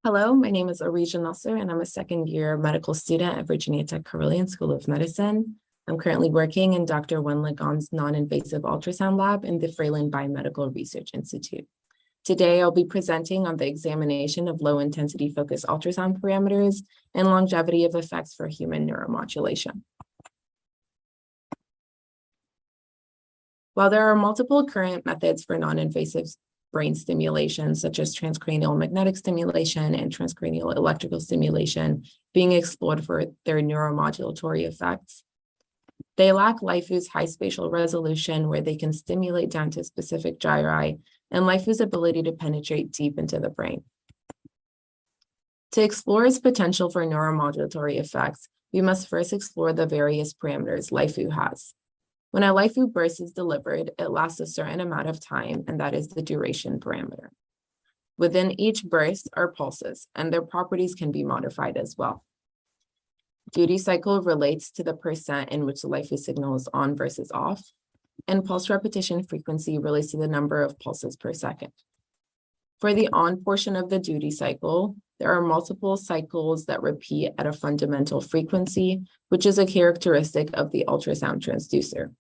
Hello, my name is Areej Ennasr, and I'm a second-year medical student at Virginia Tech Carilion School of Medicine. I'm currently working in Dr. Wen Legong's non-invasive ultrasound lab in the Fralin Biomedical Research Institute. Today, I'll be presenting on the examination of low-intensity focused ultrasound parameters and longevity of effects for human neuromodulation. While there are multiple current methods for non-invasive brain stimulation, such as transcranial magnetic stimulation and transcranial electrical stimulation, being explored for their neuromodulatory effects, they lack LIFU's high spatial resolution, where they can stimulate down to specific gyri, and LIFU's ability to penetrate deep into the brain. To explore its potential for neuromodulatory effects, we must first explore the various parameters LIFU has. When a LIFU burst is delivered, it lasts a certain amount of time, and that is the duration parameter. Within each burst are pulses, and their properties can be modified as well. Duty cycle relates to the percent in which the LIFU signal is on versus off, and pulse repetition frequency relates to the number of pulses per second. For the on portion of the duty cycle, there are multiple cycles that repeat at a fundamental frequency, which is a characteristic of the ultrasound transducer.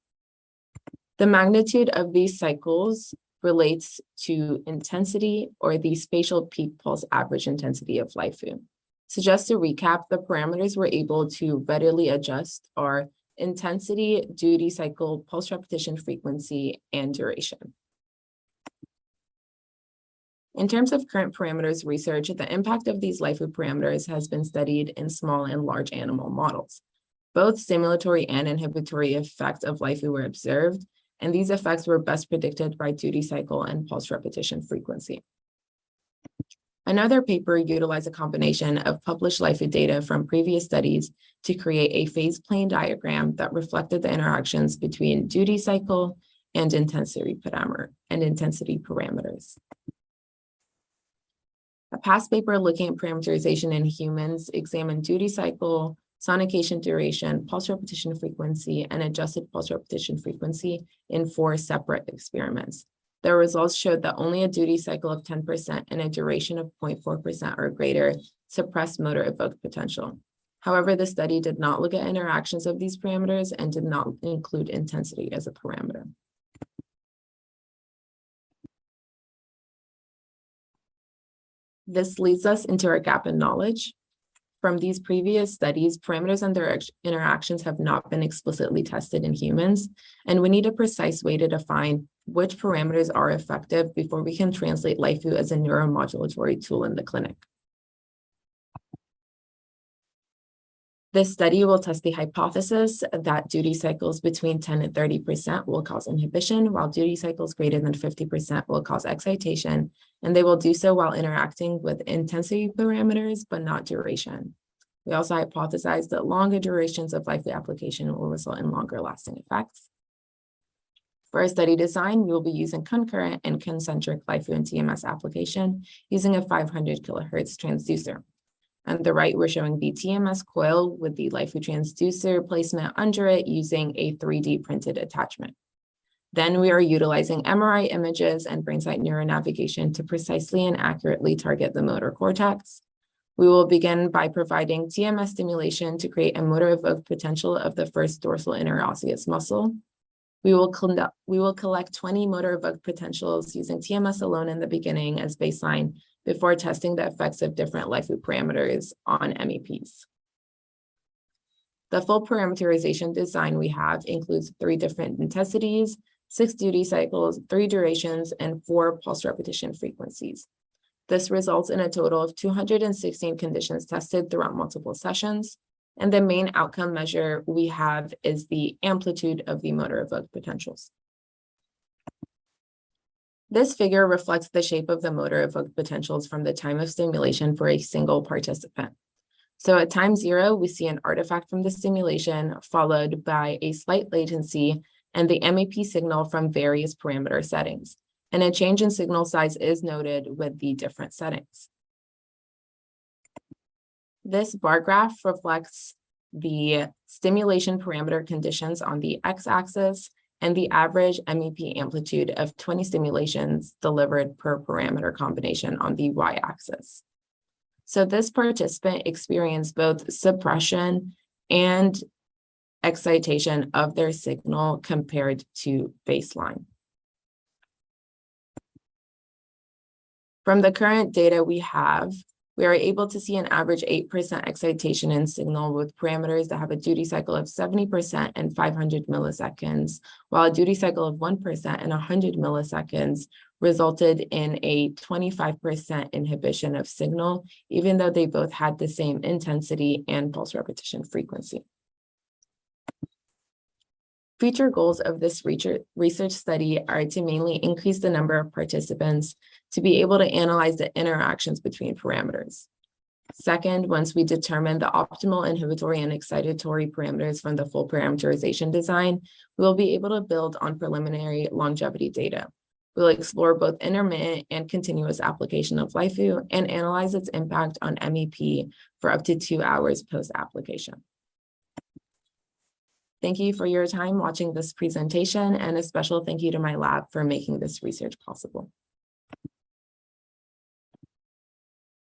The magnitude of these cycles relates to intensity, or the spatial peak pulse average intensity of LIFU. So just to recap, the parameters we're able to readily adjust are intensity, duty cycle, pulse repetition frequency, and duration. In terms of current parameters research, the impact of these LIFU parameters has been studied in small and large animal models. Both stimulatory and inhibitory effects of LIFU were observed, and these effects were best predicted by duty cycle and pulse repetition frequency. Another paper utilized a combination of published LIFU data from previous studies to create a phase plane diagram that reflected the interactions between duty cycle and intensity parameters. A past paper looking at parameterization in humans examined duty cycle, sonication duration, pulse repetition frequency, and adjusted pulse repetition frequency in 4 separate experiments. The results showed that only a duty cycle of 10% and a duration of 0.4% or greater suppressed motor evoked potential. However, the study did not look at interactions of these parameters and did not include intensity as a parameter. This leads us into our gap in knowledge. From these previous studies, parameters and their interactions have not been explicitly tested in humans, and we need a precise way to define which parameters are effective before we can translate LIFU as a neuromodulatory tool in the clinic. This study will test the hypothesis that duty cycles between 10 and 30% will cause inhibition, while duty cycles greater than 50% will cause excitation, and they will do so while interacting with intensity parameters, but not duration. We also hypothesized that longer durations of LIFU application will result in longer lasting effects. For our study design, we will be using concurrent and concentric LIFU and TMS application using a 500 kilohertz transducer. On the right, we're showing the TMS coil with the LIFU transducer placement under it using a 3D printed attachment. Then we are utilizing MRI images and BrainSight neuronavigation to precisely and accurately target the motor cortex. We will begin by providing TMS stimulation to create a motor evoked potential of the first dorsal interosseous muscle. We will collect 20 motor evoked potentials using TMS alone in the beginning as baseline before testing the effects of different LIFU parameters on MEPs. The full parameterization design we have includes 3 different intensities, 6 duty cycles, 3 durations, and 4 pulse repetition frequencies. This results in a total of 216 conditions tested throughout multiple sessions, and the main outcome measure we have is the amplitude of the motor evoked potentials. This figure reflects the shape of the motor evoked potentials from the time of stimulation for a single participant. So at time 0, we see an artifact from the stimulation followed by a slight latency and the MEP signal from various parameter settings. And a change in signal size is noted with the different settings. This bar graph reflects the stimulation parameter conditions on the x-axis and the average MEP amplitude of 20 stimulations delivered per parameter combination on the y-axis. So this participant experienced both suppression and excitation of their signal compared to baseline. From the current data we have, we are able to see an average 8% excitation in signal with parameters that have a duty cycle of 70% and 500 milliseconds, while a duty cycle of 1% and 100 milliseconds resulted in a 25% inhibition of signal, even though they both had the same intensity and pulse repetition frequency. Future goals of this research study are to mainly increase the number of participants to be able to analyze the interactions between parameters. Second, once we determine the optimal inhibitory and excitatory parameters from the full parameterization design, we will be able to build on preliminary longevity data. We'll explore both intermittent and continuous application of LIFU and analyze its impact on MEP for up to 2 hours post-application. Thank you for your time watching this presentation, and a special thank you to my lab for making this research possible.